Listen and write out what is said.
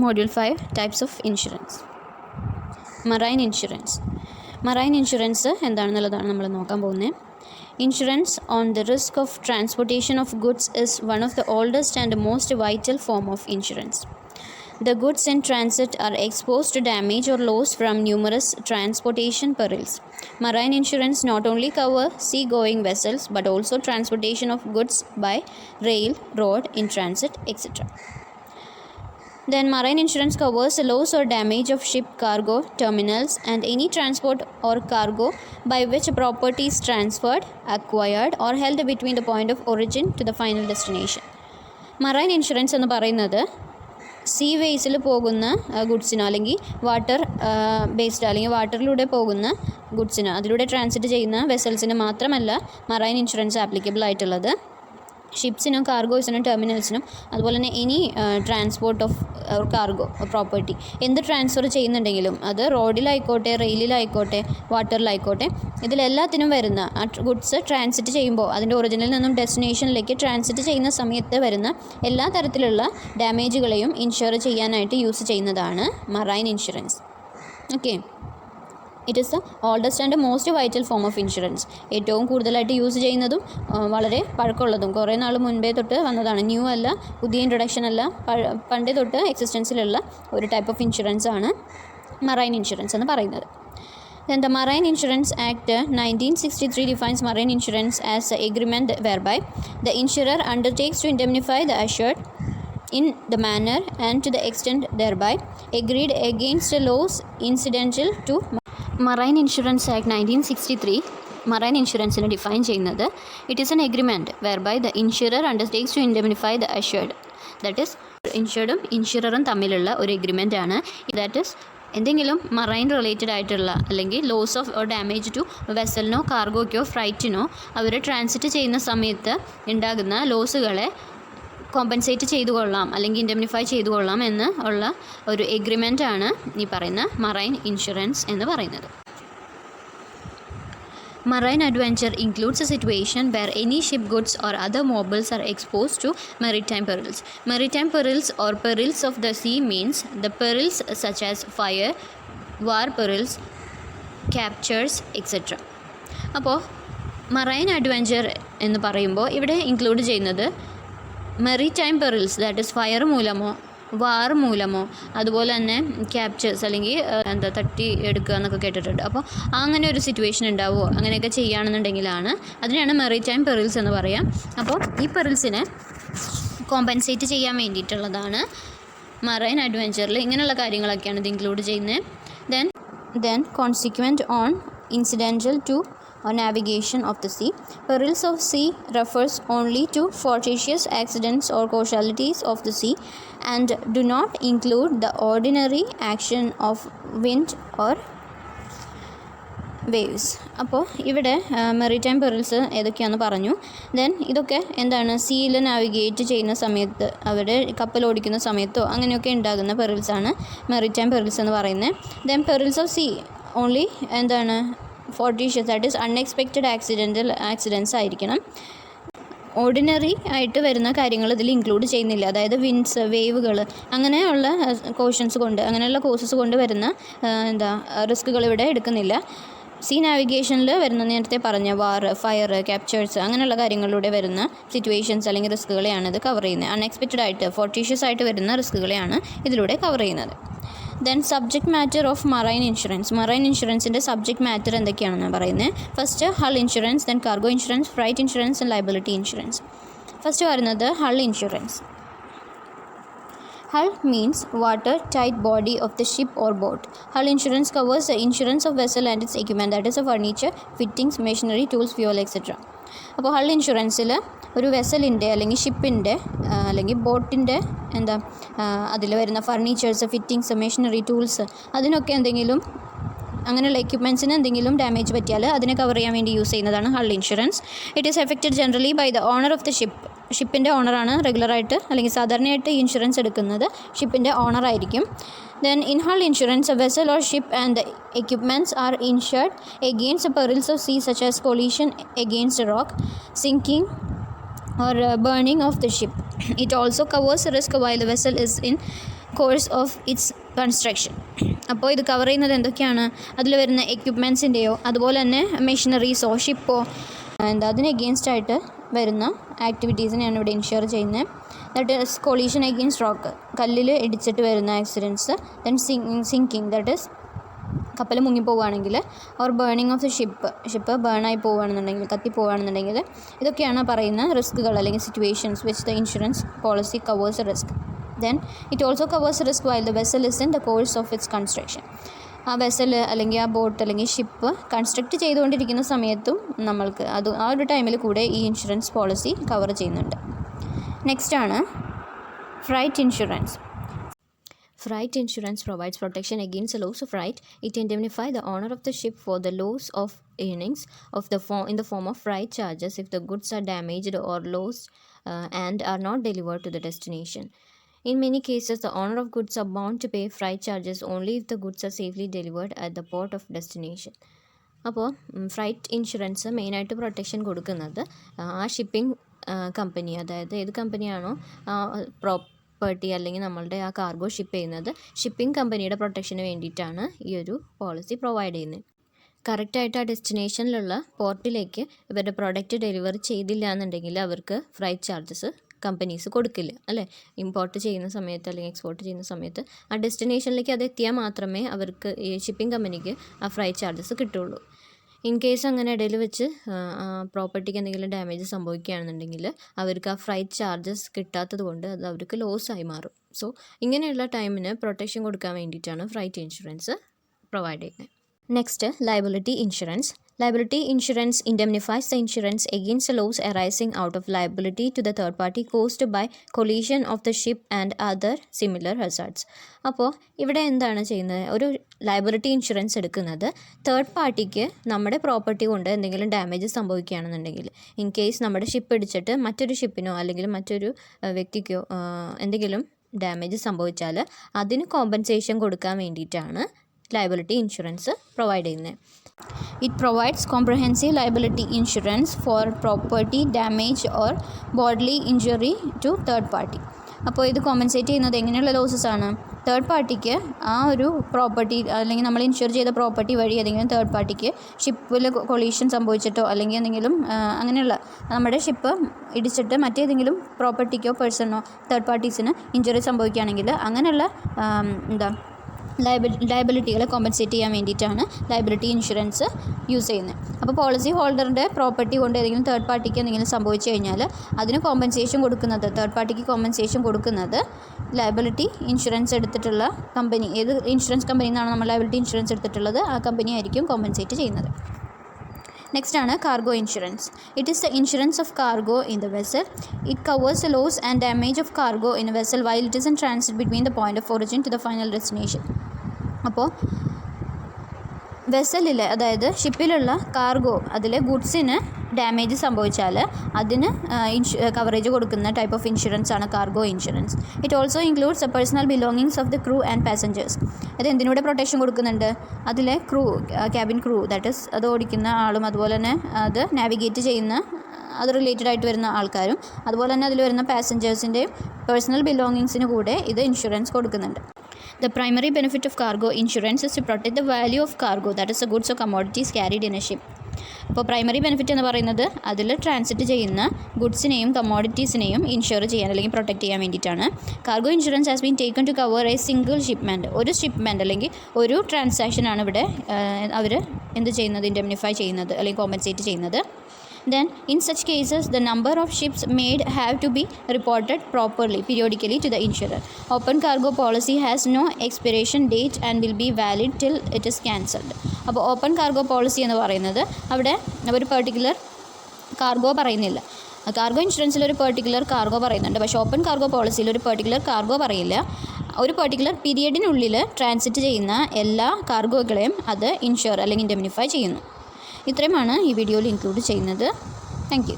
Module 5 Types of Insurance. Marine Insurance. Marine Insurance എന്താണെന്നുള്ളതാണ് നമ്മൾ നോക്കാൻ പോകുന്നത്. Insurance on the risk of transportation of goods is one of the oldest and most vital form of insurance. The goods in transit are exposed to damage or loss from numerous transportation perils. Marine insurance not only cover sea-going vessels but also transportation of goods by rail, road, in transit, etc. Then marine insurance covers the loss or damage of ship, cargo, terminals and any transport or cargo by which property is transferred, acquired or held between the point of origin to the final destination. Marine insurance എന്ന് പറയുന്നത് see വേസിൽ പോകുന്ന ഗുഡ്സിന് അല്ലെങ്കിൽ water based അല്ലെങ്കിൽ വാട്ടറിലൂടെ പോകുന്ന ഗുഡ്സിന് അതിലൂടെ transit ചെയ്യുന്ന വെസൽസിന് മാത്രമല്ല marine insurance applicable ആയിട്ടുള്ളത്. ഷിപ്സിനും കാർഗോസിനും ടെർമിനൽസിനും അതുപോലെ തന്നെ any transport of cargo property എന്ത് ട്രാൻസ്ഫർ ചെയ്യുന്നുണ്ടെങ്കിലും അത് റോഡിലായിക്കോട്ടെ, റെയിലിലായിക്കോട്ടെ, വാട്ടറിലായിക്കോട്ടെ, ഇതിലെല്ലാത്തിനും വരുന്ന ആ ഗുഡ്സ് ട്രാൻസിറ്റ് ചെയ്യുമ്പോൾ അതിൻ്റെ ഒറിജിനിൽ നിന്നും ഡെസ്റ്റിനേഷനിലേക്ക് ട്രാൻസിറ്റ് ചെയ്യുന്ന സമയത്ത് വരുന്ന എല്ലാ തരത്തിലുള്ള ഡാമേജുകളെയും ഇൻഷുർ ചെയ്യാനായിട്ട് യൂസ് ചെയ്യുന്നതാണ് marine insurance. Okay, it is the oldest and most vital form of insurance. ഏറ്റവും കൂടുതലായിട്ട് യൂസ് ചെയ്യുന്നതും വളരെ പഴക്കമുള്ളതും കുറേ നാൾ മുൻപേ തൊട്ട് വന്നതാണ്. ന്യൂ അല്ല, പുതിയ ഇൻട്രൊഡക്ഷൻ അല്ല, പണ്ടേ തൊട്ട് എക്സിസ്റ്റൻസിലുള്ള ഒരു ടൈപ്പ് ഓഫ് ഇൻഷുറൻസ് ആണ് മറൈൻ ഇൻഷുറൻസ് എന്ന് പറയുന്നത്. Then the Marine Insurance Act 1963 defines marine insurance as an agreement whereby the insurer undertakes to indemnify the assured in the manner and to the extent thereby agreed against a loss incidental to marine insurance act 1963 marine ഇൻഷുറൻസിനെ define ചെയ്യുന്നത് it is an agreement whereby the insurer undertakes to indemnify the assured. That is ഇൻഷുർഡും ഇൻഷുററും തമ്മിലുള്ള ഒരു agreement ആണ്. That is എന്തെങ്കിലും marine related ആയിട്ടുള്ള അല്ലെങ്കിൽ loss of or damage to വെസലിനോ കാർഗോയ്ക്കോ ഫ്രൈറ്റിനോ അവർ ട്രാൻസിറ്റ് ചെയ്യുന്ന സമയത്ത് ഉണ്ടാകുന്ന ലോസുകളെ കോമ്പൻസേറ്റ് ചെയ്തു കൊള്ളാം അല്ലെങ്കിൽ ഇൻഡെമിനിഫൈ ചെയ്തു കൊള്ളാം എന്ന് ഉള്ള ഒരു എഗ്രിമെൻ്റാണ് ഈ പറയുന്ന മറൈൻ ഇൻഷുറൻസ് എന്ന് പറയുന്നത്. Marine adventure includes a situation where any ship, goods or other mobiles are exposed to maritime perils. Maritime perils or perils of the sea means the perils such as fire, war perils, captures, etc. അപ്പോൾ marine adventure എന്ന് പറയുമ്പോൾ ഇവിടെ include ചെയ്യുന്നത് maritime perils, that is fire മൂലമോ വാർ മൂലമോ അതുപോലെ തന്നെ captures അല്ലെങ്കിൽ തട്ടി എടുക്കുക എന്നൊക്കെ കേട്ടിട്ടുണ്ട്. അപ്പോൾ അങ്ങനെ ഒരു സിറ്റുവേഷൻ ഉണ്ടാവുമോ, അങ്ങനെയൊക്കെ ചെയ്യുകയാണെന്നുണ്ടെങ്കിലാണ് അതിനെയാണ് മെറിടൈം പെറിൽസ് എന്ന് പറയാം. അപ്പോൾ ഈ പെറിൽസിനെ കോമ്പൻസേറ്റ് ചെയ്യാൻ വേണ്ടിയിട്ടുള്ളതാണ് മറൈൻ അഡ്വഞ്ചറിൽ ഇങ്ങനെയുള്ള കാര്യങ്ങളൊക്കെയാണ് ഇത് ഇൻക്ലൂഡ് ചെയ്യുന്നത്. Then consequent on incidental to or navigation of the sea. Perils of sea refers only to fortuitous accidents or casualties of the sea and do not include the ordinary action of wind or waves. അപ്പോൾ ഇവിടെ maritime perils ഏതൊക്കെയാണെന്ന് പറഞ്ഞു. Then ഇതൊക്കെ എന്താണ്, സീയിൽ navigate ചെയ്യുന്ന സമയത്ത് അവർ കപ്പൽ ഓടിക്കുന്ന സമയത്തോ അങ്ങനെയൊക്കെ ഉണ്ടാകുന്ന പെറിൽസാണ് മെറിടൈം പെറിൽസ് എന്ന് പറയുന്നത്. Then perils of sea only എന്താണ് ഫോർട്ടീഷ്യസ്, ദാറ്റ് ഈസ് അൺഎക്സ്പെക്റ്റഡ് ആക്സിഡൻസ് ആയിരിക്കണം. ഓർഡിനറി ആയിട്ട് വരുന്ന കാര്യങ്ങൾ ഇതിൽ ഇൻക്ലൂഡ് ചെയ്യുന്നില്ല. അതായത് വിൻഡ്സ്, വേവുകൾ അങ്ങനെയുള്ള കോഷൻസ് കൊണ്ട് അങ്ങനെയുള്ള കോസസ് കൊണ്ട് വരുന്ന റിസ്കുകൾ ഇവിടെ എടുക്കുന്നില്ല. സീ നാവിഗേഷനിൽ വരുന്ന നേരത്തെ പറഞ്ഞ വാർ, ഫയർ, ക്യാപ്ചേഴ്സ് അങ്ങനെയുള്ള കാര്യങ്ങളിലൂടെ വരുന്ന സിറ്റുവേഷൻസ് അല്ലെങ്കിൽ റിസ്കുകളെയാണ് ഇത് കവർ ചെയ്യുന്നത്. അൺഎക്സ്പെക്റ്റഡ് ആയിട്ട് ഫോർട്ടീഷ്യസ് ആയിട്ട് വരുന്ന റിസ്കുകളെയാണ് ഇതിലൂടെ കവർ ചെയ്യുന്നത്. Then subject matter of marine insurance. Marine ഇൻഷുറൻസിൻ്റെ സബ്ജക്റ്റ് മാറ്റർ എന്തൊക്കെയാണെന്ന് പറയുന്നത്. First hull insurance, then cargo insurance, freight insurance and liability insurance. First വരുന്നത് hull insurance. Hull means water-tight body of the ship or boat. Hull insurance covers the insurance of vessel and its equipment, that is furniture, fittings, machinery, tools, fuel, etc. അപ്പോൾ hull ഇൻഷുറൻസിൽ ഒരു വെസലിൻ്റെ അല്ലെങ്കിൽ ഷിപ്പിൻ്റെ അല്ലെങ്കിൽ ബോട്ടിൻ്റെ അതിൽ വരുന്ന furnitures, fittings, machinery, tools അതിനൊക്കെ എന്തെങ്കിലും അങ്ങനെയുള്ള എക്യുപ്മെൻറ്റ്സിന് എന്തെങ്കിലും ഡാമേജ് പറ്റിയാൽ അതിനെ കവർ ചെയ്യാൻ വേണ്ടി യൂസ് ചെയ്യുന്നതാണ് hull insurance. It is effected generally by the owner of the ship. ഷിപ്പിൻ്റെ ഓണറാണ് റെഗുലറായിട്ട് അല്ലെങ്കിൽ സാധാരണയായിട്ട് ഈ ഇൻഷുറൻസ് എടുക്കുന്നത് ഷിപ്പിൻ്റെ ഓണറായിരിക്കും. Then in hull insurance, a vessel or ship and the equipments are insured against the perils of sea such as collision against a rock, sinking or burning of the ship. It also covers risk while the vessel is in course of its construction. അപ്പോൾ ഇത് cover ചെയ്യുന്നത് എന്തൊക്കെയാണ്? അതിൽ വരുന്ന എക്യുപ്മെൻറ്റ്സിൻ്റെയോ അതുപോലെ തന്നെ മെഷീനറീസോ ഷിപ്പോ അതിന് against ആയിട്ട് വരുന്ന ആക്ടിവിറ്റീസിനെയാണ് ഇവിടെ ഇൻഷുർ ചെയ്യുന്നത്. That is collision against rock, കല്ലിൽ ഇടിച്ചിട്ട് വരുന്ന accidents. Then sinking, that is കപ്പൽ മുങ്ങിപ്പോവുകയാണെങ്കിൽ, or burning of the ship ബേണായി പോവുകയാണെന്നുണ്ടെങ്കിൽ, കത്തി പോവുകയാണെന്നുണ്ടെങ്കിൽ, ഇതൊക്കെയാണ് പറയുന്ന റിസ്കുകൾ അല്ലെങ്കിൽ situations which the insurance policy covers risk. Then it also covers risk while the vessel is in the course of its construction. ആ വെസൽ അല്ലെങ്കിൽ ആ ബോട്ട് അല്ലെങ്കിൽ ഷിപ്പ് കൺസ്ട്രക്റ്റ് ചെയ്തുകൊണ്ടിരിക്കുന്ന സമയത്തും നമ്മൾക്ക് ആ ഒരു ടൈമിൽ കൂടെ ഈ ഇൻഷുറൻസ് പോളിസി കവർ ചെയ്യുന്നുണ്ട്. നെക്സ്റ്റ് ആണ് freight insurance. Freight insurance provides protection against the loss of freight. It indemnifies the owner of the ship for the loss of earnings in the form of freight charges if the goods are damaged or lost and are not delivered to the destination. In many cases, the owner of goods are bound to pay freight charges only if the goods are safely delivered at the port of destination. അപ്പോൾ freight insurance മെയിനായിട്ട് protection കൊടുക്കുന്നത് ആ shipping company, അതായത് ഏത് കമ്പനിയാണോ property അല്ലെങ്കിൽ നമ്മളുടെ ആ cargo ship ചെയ്യുന്നത്, ഷിപ്പിംഗ് കമ്പനിയുടെ പ്രൊട്ടക്ഷന് വേണ്ടിയിട്ടാണ് ഈ ഒരു പോളിസി പ്രൊവൈഡ് ചെയ്യുന്നത്. കറക്റ്റായിട്ട് ആ ഡെസ്റ്റിനേഷനിലുള്ള പോർട്ടിലേക്ക് ഇവരുടെ പ്രോഡക്റ്റ് ഡെലിവറി ചെയ്തില്ല എന്നുണ്ടെങ്കിൽ അവർക്ക് ഫ്രൈറ്റ് ചാർജസ് കമ്പനീസ് കൊടുക്കില്ല, അല്ലേ? ഇമ്പോർട്ട് ചെയ്യുന്ന സമയത്ത് അല്ലെങ്കിൽ എക്സ്പോർട്ട് ചെയ്യുന്ന സമയത്ത് ആ ഡെസ്റ്റിനേഷനിലേക്ക് അത് എത്തിയാൽ മാത്രമേ അവർക്ക് ഈ ഷിപ്പിംഗ് കമ്പനിക്ക് ആ ഫ്രൈറ്റ് ചാർജസ് കിട്ടുള്ളൂ. ഇൻ കേസ് അങ്ങനെ ഇടയിൽ വെച്ച് പ്രോപ്പർട്ടിക്ക് എന്തെങ്കിലും ഡാമേജ് സംഭവിക്കുകയാണെന്നുണ്ടെങ്കിൽ അവർക്ക് ആ ഫ്രൈറ്റ് ചാർജസ് കിട്ടാത്തത് കൊണ്ട് അത് അവർക്ക് ലോസായി മാറും. സോ ഇങ്ങനെയുള്ള ടൈമിന് പ്രൊട്ടക്ഷൻ കൊടുക്കാൻ വേണ്ടിയിട്ടാണ് ഫ്രൈറ്റ് ഇൻഷുറൻസ് പ്രൊവൈഡ് ചെയ്യുന്നത്. Next, liability insurance. Liability insurance indemnifies the insurance against the loss arising out of liability to the third party caused by collision of the ship and other similar hazards. അപ്പോൾ ഇവിടെ എന്താണ് ചെയ്യുന്നത്? ഒരു liability insurance എടുക്കുന്നത് third പാർട്ടിക്ക് നമ്മുടെ property കൊണ്ട് എന്തെങ്കിലും ഡാമേജ് സംഭവിക്കുകയാണെന്നുണ്ടെങ്കിൽ, ഇൻ കേസ് നമ്മുടെ ഷിപ്പ് ഇടിച്ചിട്ട് മറ്റൊരു ഷിപ്പിനോ അല്ലെങ്കിൽ മറ്റൊരു വ്യക്തിക്കോ എന്തെങ്കിലും ഡാമേജ് സംഭവിച്ചാൽ അതിന് കോമ്പൻസേഷൻ കൊടുക്കാൻ വേണ്ടിയിട്ടാണ് ലയബിലിറ്റി ഇൻഷുറൻസ് പ്രൊവൈഡ് ചെയ്യുന്നത്. It provides comprehensive liability insurance for property damage or bodily injury to third party. അപ്പോൾ ഇത് കോമ്പൻസേറ്റ് ചെയ്യുന്നത് എങ്ങനെയുള്ള ലോസസ് ആണ്? തേർഡ് പാർട്ടിക്ക് ആ ഒരു പ്രോപ്പർട്ടി അല്ലെങ്കിൽ നമ്മൾ ഇൻഷുർ ചെയ്ത പ്രോപ്പർട്ടി വഴി ഏതെങ്കിലും തേർഡ് പാർട്ടിക്ക് ഷിപ്പിൽ കൊളീഷൻ സംഭവിച്ചിട്ടോ അല്ലെങ്കിൽ എന്തെങ്കിലും അങ്ങനെയുള്ള നമ്മുടെ ഷിപ്പ് ഇടിച്ചിട്ട് മറ്റേതെങ്കിലും പ്രോപ്പർട്ടിക്കോ പേഴ്സണോ തേർഡ് പാർട്ടീസിന് ഇഞ്ചുറി സംഭവിക്കുകയാണെങ്കിൽ അങ്ങനെയുള്ള ലയബിലിറ്റികളെ കോമ്പൻസേറ്റ് ചെയ്യാൻ വേണ്ടിയിട്ടാണ് ലയബിലിറ്റി ഇൻഷുറൻസ് യൂസ് ചെയ്യുന്നത്. അപ്പോൾ പോളിസി ഹോൾഡറിൻ്റെ പ്രോപ്പർട്ടി കൊണ്ട് ഏതെങ്കിലും തേർഡ് പാർട്ടിക്ക് എന്തെങ്കിലും സംഭവിച്ചു കഴിഞ്ഞാൽ അതിന് കോമ്പൻസേഷൻ കൊടുക്കുന്നത്, തേർഡ് പാർട്ടിക്ക് കോമ്പൻസേഷൻ കൊടുക്കുന്നത് ലയബിലിറ്റി ഇൻഷുറൻസ് എടുത്തിട്ടുള്ള കമ്പനി, ഏത് ഇൻഷുറൻസ് കമ്പനിയിൽ നിന്നാണ് നമ്മൾ ലയബിലിറ്റി ഇൻഷുറൻസ് എടുത്തിട്ടുള്ളത് ആ കമ്പനി ആയിരിക്കും കോമ്പൻസേറ്റ് ചെയ്യുന്നത്. നെക്സ്റ്റ് ആണ് cargo insurance. It is the insurance of cargo in the vessel. It covers the loss and damage of cargo in vessel while it is in transit between the point of origin to the final destination. അപ്പോൾ വെസലിൽ, അതായത് ഷിപ്പിലുള്ള cargo, അതിലെ ഗുഡ്സിന് damage സംഭവിച്ചാൽ അതിന് coverage കൊടുക്കുന്ന type of insurance ആണ് cargo insurance. It also includes the personal belongings of the crew and passengers. അത് എന്തിനൂടെ protection കൊടുക്കുന്നുണ്ട്? അതിലെ crew, cabin crew, that is അത് ഓടിക്കുന്ന ആളും അതുപോലെ തന്നെ അത് നാവിഗേറ്റ് ചെയ്യുന്ന അത് റിലേറ്റഡ് ആയിട്ട് വരുന്ന ആൾക്കാരും അതുപോലെ തന്നെ അതിൽ വരുന്ന പാസഞ്ചേഴ്സിൻ്റെയും പേഴ്സണൽ ബിലോങ്ങിങ്സിന് കൂടെ ഇത് ഇൻഷുറൻസ് കൊടുക്കുന്നുണ്ട്. The primary benefit of cargo insurance is to protect the value of cargo, that is the goods or commodities carried in a ship. അപ്പോൾ പ്രൈമറി ബെനിഫിറ്റ് എന്ന് പറയുന്നത് അതിൽ ട്രാൻസിറ്റ് ചെയ്യുന്ന ഗുഡ്സിനെയും കമ്മോഡിറ്റീസിനെയും ഇൻഷുർ ചെയ്യാൻ അല്ലെങ്കിൽ പ്രൊട്ടക്റ്റ് ചെയ്യാൻ വേണ്ടിയിട്ടാണ്. Cargo insurance has been taken to cover a single shipment. ഒരു ഷിപ്മെൻറ്റ് അല്ലെങ്കിൽ ഒരു ട്രാൻസാക്ഷനാണ് ഇവിടെ അവർ എന്ത് ചെയ്യുന്നത്, ഇൻഡെമ്നിഫൈ ചെയ്യുന്നത് അല്ലെങ്കിൽ കോമ്പൻസേറ്റ് ചെയ്യുന്നത്. Then in such cases the number of ships made have to be reported periodically to the insurer. Open cargo policy has no expiration date and will be valid till it is cancelled. അപ്പോൾ open cargo policy എന്ന് പറയുന്നത് അവിടെ ഒരു particular cargo പറയുന്നില്ല. Cargo ഇൻഷുറൻസിൽ ഒരു particular cargo പറയുന്നുണ്ട്, പക്ഷേ open cargo പോളിസിയിൽ ഒരു പെർട്ടിക്കുലർ കാർഗോ പറയില്ല. ഒരു പെർട്ടിക്കുലർ പീരിയഡിനുള്ളിൽ ട്രാൻസിറ്റ് ചെയ്യുന്ന എല്ലാ കാർഗോകളെയും അത് ഇൻഷുർ അല്ലെങ്കിൽ ഇൻഡെമ്നിഫൈ ചെയ്യുന്നു. ഇത്രയുമാണ് ഈ വീഡിയോയിൽ ഇൻക്ലൂഡ് ചെയ്യുന്നത്. Thank you.